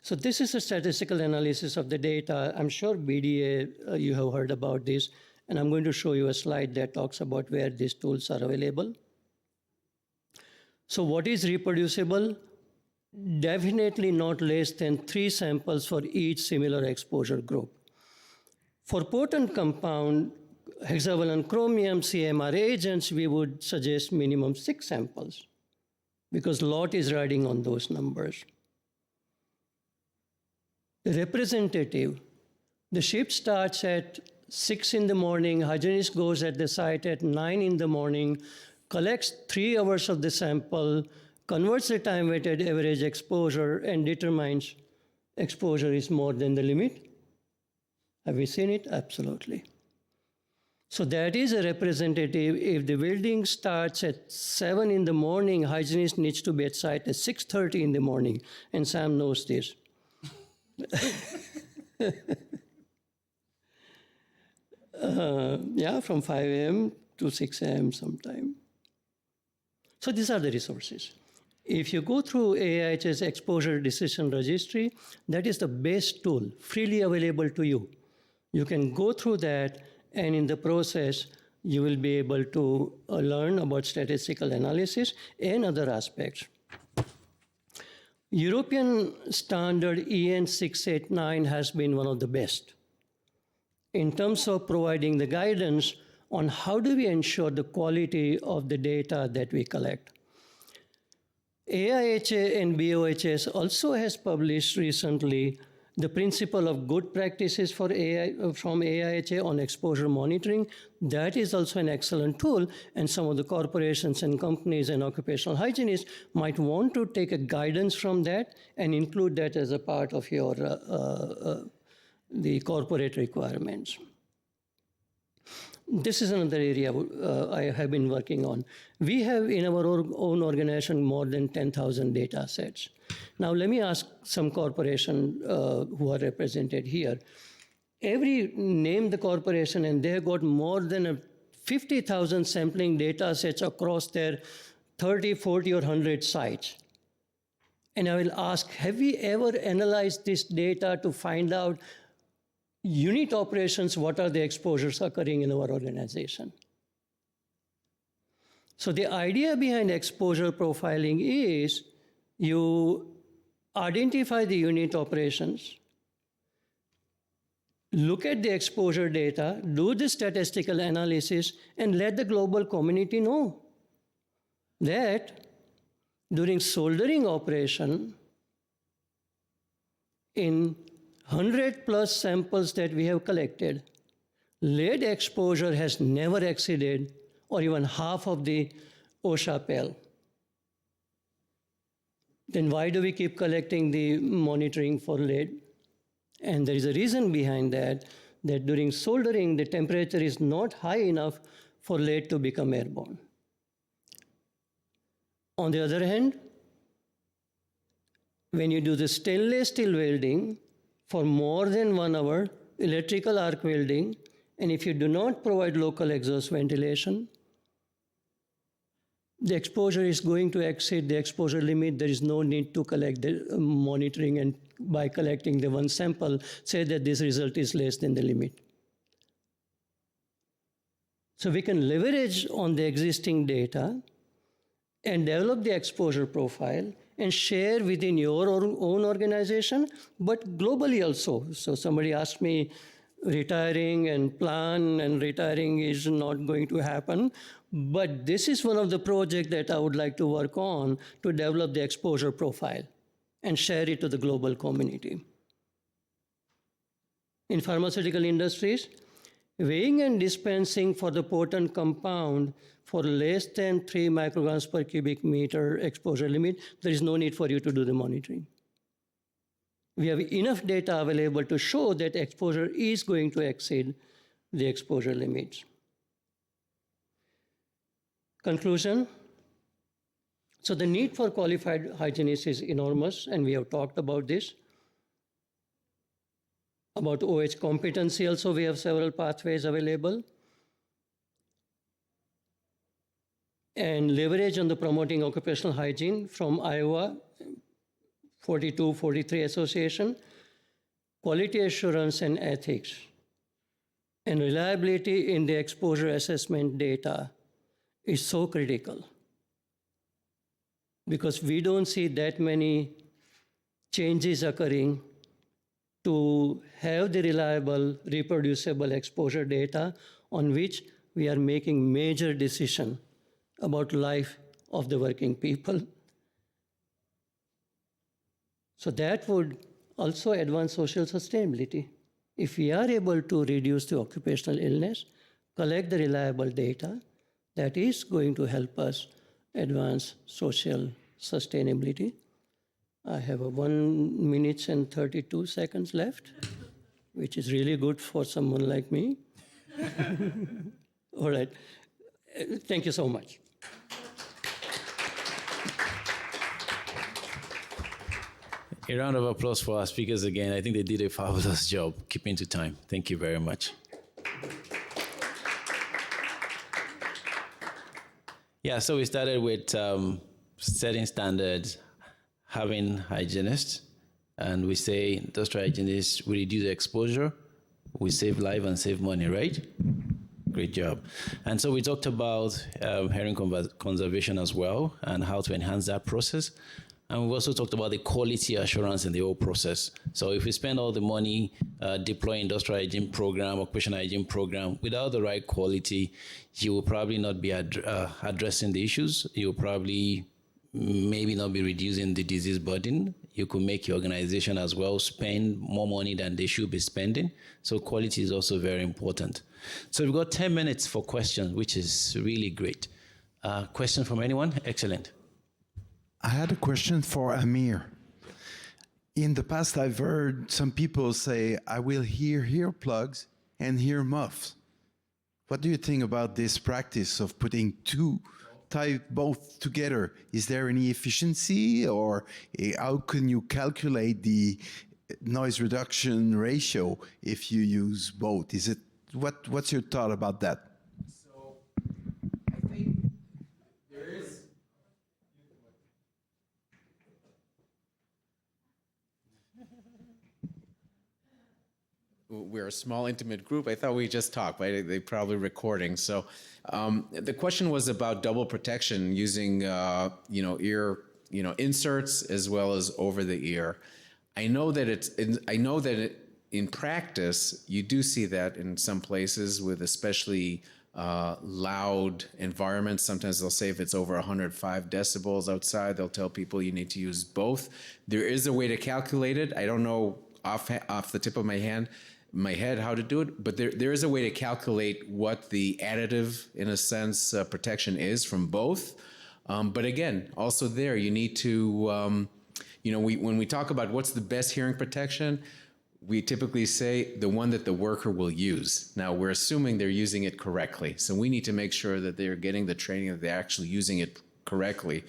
So this is a statistical analysis of the data. I'm sure BDA, you have heard about this, and I'm going to show you a slide that talks about where these tools are available. So what is reproducible? Definitely not less than 3 samples for each similar exposure group. For potent compound, hexavalent chromium, CMR agents, we would suggest minimum 6 samples because lot is riding on those numbers. Representative, the shift starts at 6 in the morning, hygienist goes at the site at 9 in the morning, collects 3 hours of the sample, converts the time-weighted average exposure, and determines exposure is more than the limit. Have we seen it? Absolutely. So that is a representative. If the welding starts at 7 in the morning, hygienist needs to be at site at 6:30 in the morning, and Sam knows this. Yeah, from 5 a.m. to 6 a.m. sometime. So these are the resources. If you go through AIH's exposure decision registry, that is the best tool, freely available to you. You can go through that, and in the process, you will be able to learn about statistical analysis and other aspects. European standard EN 689 has been one of the best in terms of providing the guidance on how do we ensure the quality of the data that we collect. AIHA and BOHS also has published recently the principle of good practices for from AIHA on exposure monitoring. That is also an excellent tool, and some of the corporations and companies and occupational hygienists might want to take a guidance from that and include that as a part of your the corporate requirements. This is another area I have been working on. We have in our own organization more than 10,000 data sets. Now let me ask some corporations who are represented here. Name the corporation and they have got more than 50,000 sampling data sets across their 30, 40, or 100 sites. And I will ask, have we ever analyzed this data to find out unit operations, what are the exposures occurring in our organization? So the idea behind exposure profiling is you identify the unit operations, look at the exposure data, do the statistical analysis, and let the global community know that during soldering operation, in 100+ samples that we have collected, lead exposure has never exceeded or even half of the OSHA PEL. Then why do we keep collecting the monitoring for lead? And there is a reason behind that during soldering, the temperature is not high enough for lead to become airborne. On the other hand, when you do the stainless steel welding, for more than 1 hour, electrical arc welding, and if you do not provide local exhaust ventilation, the exposure is going to exceed the exposure limit, there is no need to collect the monitoring, and by collecting the one sample, say that this result is less than the limit. So we can leverage on the existing data and develop the exposure profile and share within your own organization, but globally also. So somebody asked me, retiring and plan, and retiring is not going to happen. But this is one of the projects that I would like to work on to develop the exposure profile and share it to the global community. In pharmaceutical industries, weighing and dispensing for the potent compound for less than 3 micrograms per cubic meter exposure limit, there is no need for you to do the monitoring. We have enough data available to show that exposure is going to exceed the exposure limits. Conclusion. So the need for qualified hygienists is enormous, and we have talked about this. About OH competency also, we have several pathways available. And leverage on the promoting occupational hygiene from IOHA 42-43 association, quality assurance and ethics, and reliability in the exposure assessment data is so critical, because we don't see that many changes occurring to have the reliable, reproducible exposure data on which we are making major decisions about life of the working people. So that would also advance social sustainability. If we are able to reduce the occupational illness, collect the reliable data, that is going to help us advance social sustainability. I have 1 minute and 32 seconds left, which is really good for someone like me. All right. Thank you so much. A round of applause for our speakers again. I think they did a fabulous job keeping to time. Thank you very much. Yeah, so we started with setting standards, having hygienists, and we say industrial hygienists, we reduce exposure, we save life and save money, right? Great job. And so we talked about herring conservation as well and how to enhance that process. And we also talked about the quality assurance in the whole process. So if we spend all the money deploying industrial hygiene program, occupational hygiene program, without the right quality, you will probably not be addressing the issues. You will probably maybe not be reducing the disease burden. You could make your organization as well spend more money than they should be spending. So quality is also very important. So we've got 10 minutes for questions, which is really great. Question from anyone? Excellent. I had a question for Amir. In the past, I've heard some people say, I will hear earplugs and hear muffs. What do you think about this practice of putting both together? Is there any efficiency, or how can you calculate the noise reduction ratio if you use both? Is it what's your thought about that? So I think there is. We're a small, intimate group. I thought we just talked, but they're probably recording. So the question was about double protection using, ear, inserts as well as over the ear. I know that in practice, you do see that in some places with especially loud environments. Sometimes they'll say if it's over 105 decibels outside, they'll tell people you need to use both. There is a way to calculate it. I don't know off the tip of my head how to do it, but there is a way to calculate what the additive, in a sense, protection is from both. But again, also there, you need to, when we talk about what's the best hearing protection, we typically say the one that the worker will use. Now, we're assuming they're using it correctly. So we need to make sure that they're getting the training, that they're actually using it correctly.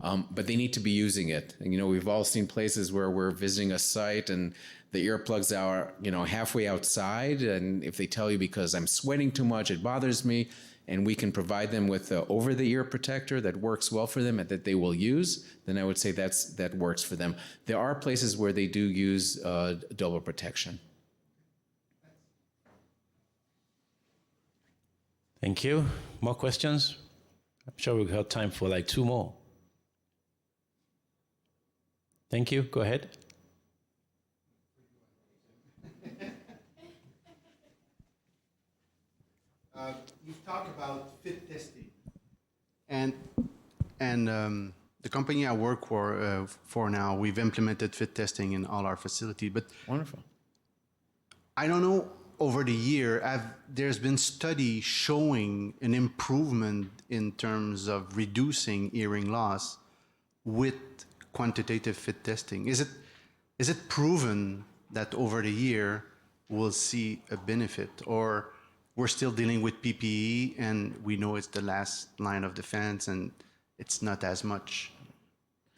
But they need to be using it. And, we've all seen places where we're visiting a site and the earplugs are, halfway outside. And if they tell you because I'm sweating too much, it bothers me, and we can provide them with the over-the-ear protector that works well for them and that they will use, then I would say that works for them. There are places where they do use double protection. Thank you. More questions? I'm sure we've got time for like 2 more. Thank you. Go ahead. You've talked about fit testing, and the company I work for now, we've implemented fit testing in all our facility. But Wonderful. I don't know. Over the year, there's been study showing an improvement in terms of reducing hearing loss with quantitative fit testing. Is it proven that over the year we'll see a benefit, or we're still dealing with PPE and we know it's the last line of defense and it's not as much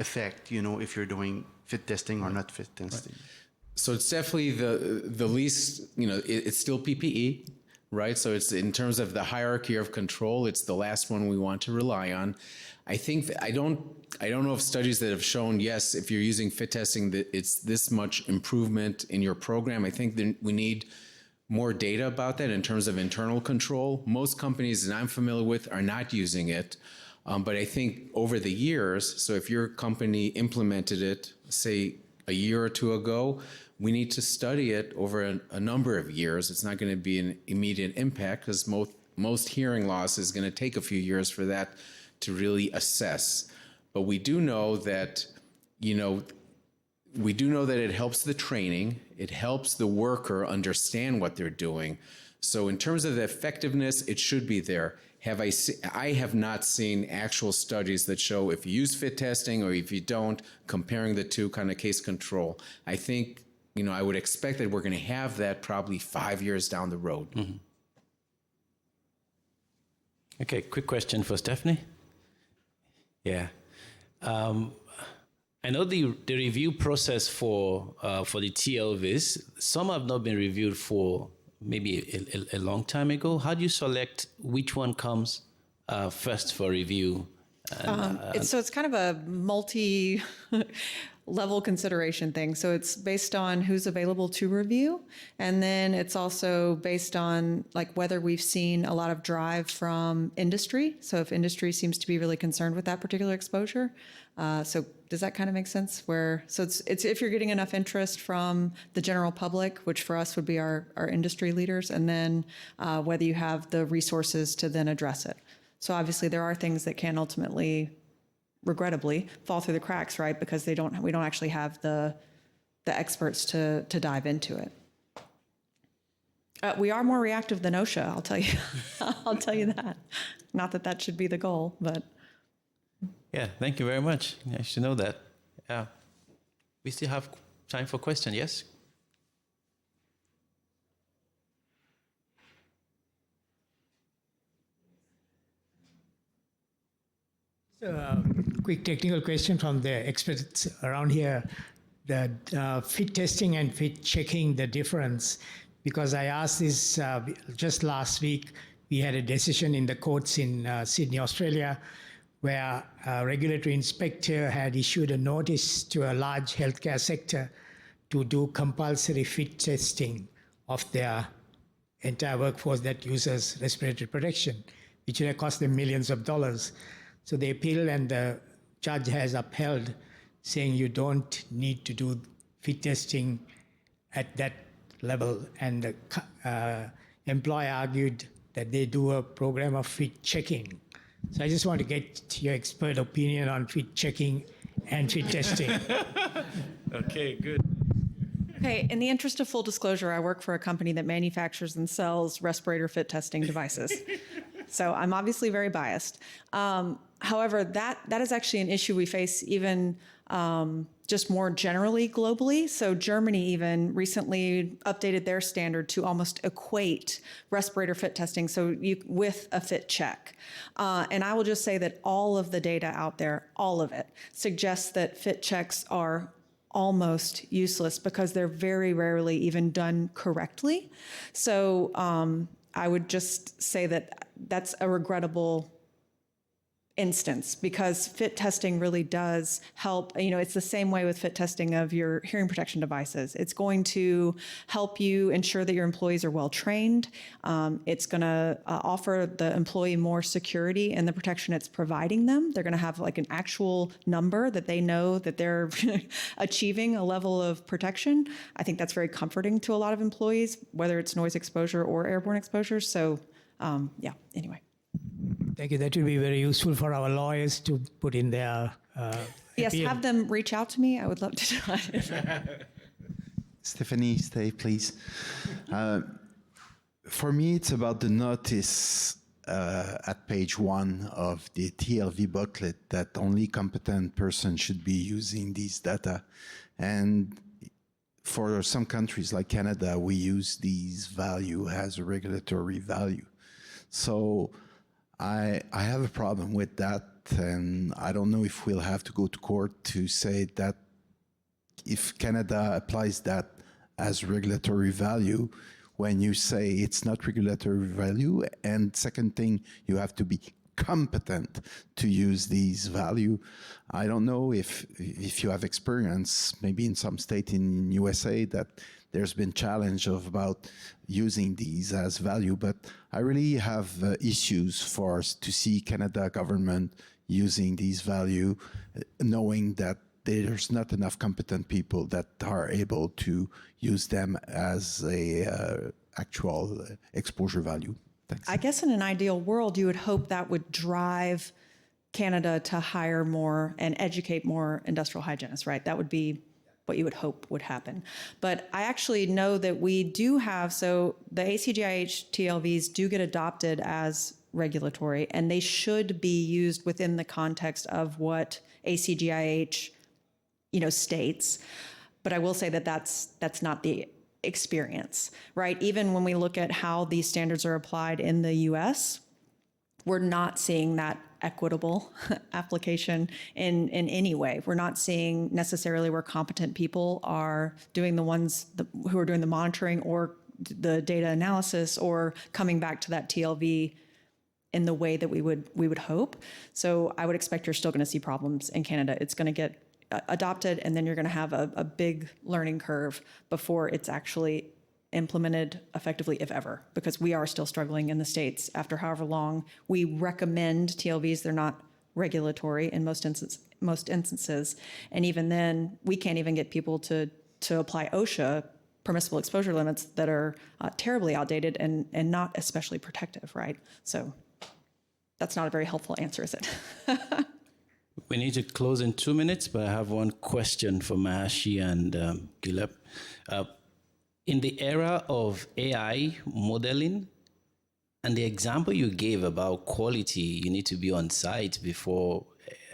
effect, if you're doing fit testing or not fit testing? So it's definitely the least, it's still PPE, right? So it's in terms of the hierarchy of control, it's the last one we want to rely on. I think I don't know of studies that have shown, yes, if you're using fit testing, that it's this much improvement in your program. I think that we need more data about that in terms of internal control. Most companies that I'm familiar with are not using it. But I think over the years, so if your company implemented it, say a year or two ago, we need to study it over a number of years. It's not going to be an immediate impact because most hearing loss is going to take a few years for that to really assess. But we do know that, it helps the training. It helps the worker understand what they're doing. So in terms of the effectiveness, it should be there. I have not seen actual studies that show if you use fit testing or if you don't, comparing the two kind of case control. I think, I would expect that we're going to have that probably 5 years down the road. Mm-hmm. Okay, quick question for Stephanie. Yeah. I know the review process for the TLVs, some have not been reviewed for maybe a long time ago. How do you select which one comes first for review? It's kind of a multi-level consideration thing. So it's based on who's available to review, and then it's also based on like whether we've seen a lot of drive from industry. So if industry seems to be really concerned with that particular exposure, so does that kind of make sense? It's if you're getting enough interest from the general public, which for us would be our industry leaders, and then whether you have the resources to then address it. So obviously there are things that can ultimately, regrettably, fall through the cracks, right? Because we don't actually have the experts to dive into it. We are more reactive than OSHA, I'll tell you. I'll tell you that. Not that should be the goal, but. Yeah, thank you very much. I should know that. Yeah. We still have time for questions, yes? So, quick technical question from the experts around here. The fit testing and fit checking, the difference, because I asked this just last week. We had a decision in the courts in Sydney, Australia, where a regulatory inspector had issued a notice to a large healthcare sector to do compulsory fit testing of their entire workforce that uses respiratory protection, which would have cost them millions of dollars. So they appealed, and the judge has upheld, saying you don't need to do fit testing at that level. And the employer argued that they do a program of fit checking. So I just want to get your expert opinion on fit checking and fit testing. Okay, good. Okay, in the interest of full disclosure, I work for a company that manufactures and sells respirator fit testing devices. So I'm obviously very biased. However, that is actually an issue we face even just more generally globally. So Germany even recently updated their standard to almost equate respirator fit testing with a fit check. And I will just say that all of the data out there, all of it, suggests that fit checks are almost useless because they're very rarely even done correctly. So I would just say that that's a regrettable instance, because fit testing really does help. It's the same way with fit testing of your hearing protection devices. It's going to help you ensure that your employees are well trained. It's going to offer the employee more security in the protection it's providing them. They're going to have like an actual number that they know that they're achieving a level of protection. I think that's very comforting to a lot of employees, whether it's noise exposure or airborne exposure. So anyway. Thank you. That will be very useful for our lawyers to put in their Yes, appeal. have them reach out to me. I would love to do it. Stephanie, stay, please. For me, it's about the notice at page 1 of the TLV booklet that only competent person should be using these data. And for some countries like Canada, we use these value as a regulatory value. So I have a problem with that, and I don't know if we'll have to go to court to say that if Canada applies that as regulatory value, when you say it's not regulatory value, and second thing, you have to be competent to use these value. I don't know if you have experience, maybe in some state in USA, that there's been challenge about using these as value, but I really have issues for us to see Canada government using these value, knowing that there's not enough competent people that are able to use them as a actual exposure value. Thanks. I guess in an ideal world, you would hope that would drive Canada to hire more and educate more industrial hygienists, right? That would be what you would hope would happen. But I actually know that we do have, so the ACGIH TLVs do get adopted as regulatory, and they should be used within the context of what ACGIH, states. But I will say that that's not the experience, right? Even when we look at how these standards are applied in the US, we're not seeing that equitable application in any way. We're not seeing necessarily where competent people are doing who are doing the monitoring or the data analysis or coming back to that TLV in the way that we would hope. So I would expect you're still going to see problems in Canada. It's going to get adopted, and then you're going to have a big learning curve before it's actually implemented effectively, if ever, because we are still struggling in the States after however long. We recommend TLVs. They're not regulatory in most instances. And even then, we can't even get people to apply OSHA permissible exposure limits that are terribly outdated and not especially protective, right? So that's not a very helpful answer, is it? We need to close in 2 minutes, but I have one question for Mahashi and Gilep. In the era of AI modeling, and the example you gave about quality, you need to be on site before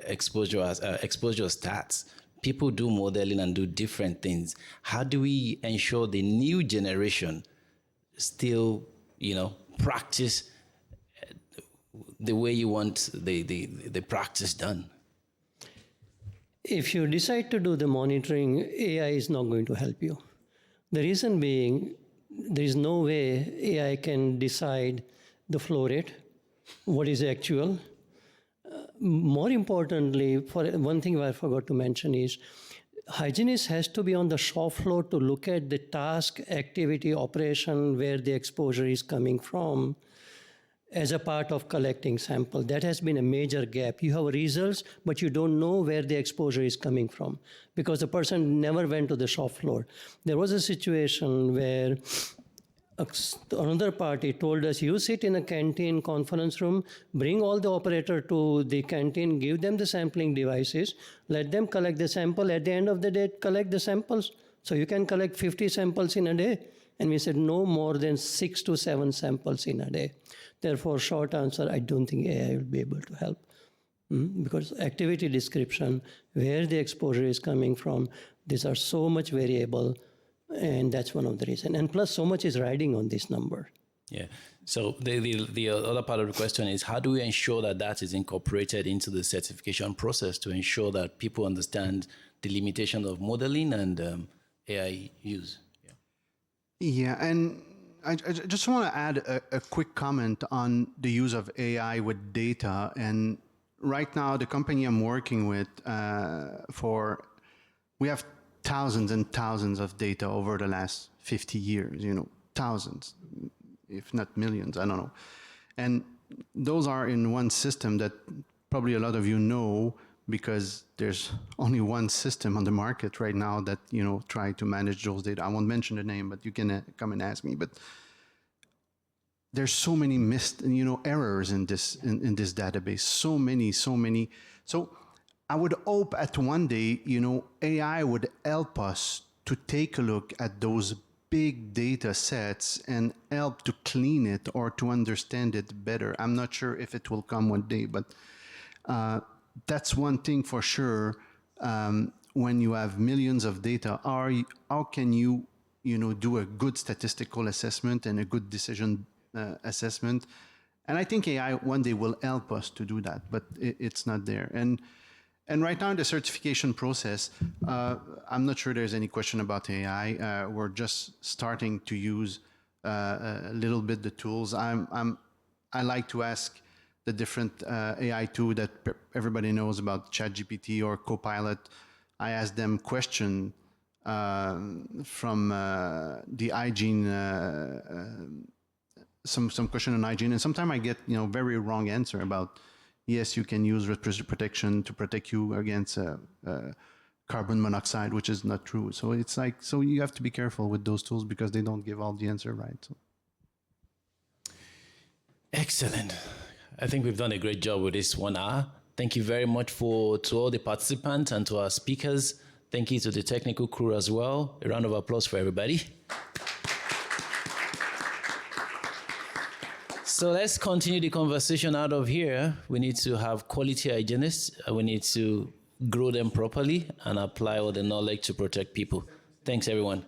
exposure starts. People do modeling and do different things. How do we ensure the new generation still, practice the way you want the practice done? If you decide to do the monitoring, AI is not going to help you. The reason being, there is no way AI can decide the flow rate, what is actual. More importantly, for one thing I forgot to mention is, hygienist has to be on the shop floor to look at the task, activity, operation, where the exposure is coming from, as a part of collecting sample. That has been a major gap. You have results, but you don't know where the exposure is coming from because the person never went to the shop floor. There was a situation where another party told us, you sit in a canteen conference room, bring all the operator to the canteen, give them the sampling devices, let them collect the sample. At the end of the day, collect the samples. So you can collect 50 samples in a day. And we said no more than 6 to 7 samples in a day. Therefore, short answer, I don't think AI will be able to help. Because activity description, where the exposure is coming from, these are so much variable, and that's one of the reasons. And plus, so much is riding on this number. Yeah. So the other part of the question is, how do we ensure that is incorporated into the certification process to ensure that people understand the limitation of modeling and AI use? Yeah, and I just want to add a quick comment on the use of AI with data. And right now, the company I'm working with, we have thousands and thousands of data over the last 50 years, thousands, if not millions, I don't know. And those are in one system that probably a lot of you know, because there's only one system on the market right now that, try to manage those data. I won't mention the name, but you can come and ask me. But there's so many missed, errors in this database. So many. So I would hope at one day, AI would help us to take a look at those big data sets and help to clean it or to understand it better. I'm not sure if it will come one day, but that's one thing for sure. When you have millions of data, how can you, do a good statistical assessment and a good decision assessment? And I think AI one day will help us to do that, but it's not there. And right now in the certification process, I'm not sure there's any question about AI. We're just starting to use a little bit the tools. I like to ask the different AI tool that everybody knows about, ChatGPT or Copilot. I ask them question from the hygiene, some question on hygiene, and sometimes I get very wrong answer about, yes, you can use respiratory protection to protect you against carbon monoxide, which is not true. So it's like, so you have to be careful with those tools because they don't give all the answer right. So. Excellent. I think we've done a great job with this 1 hour. Thank you very much to all the participants and to our speakers. Thank you to the technical crew as well. A round of applause for everybody. So let's continue the conversation out of here. We need to have quality hygienists. We need to grow them properly and apply all the knowledge to protect people. Thanks, everyone.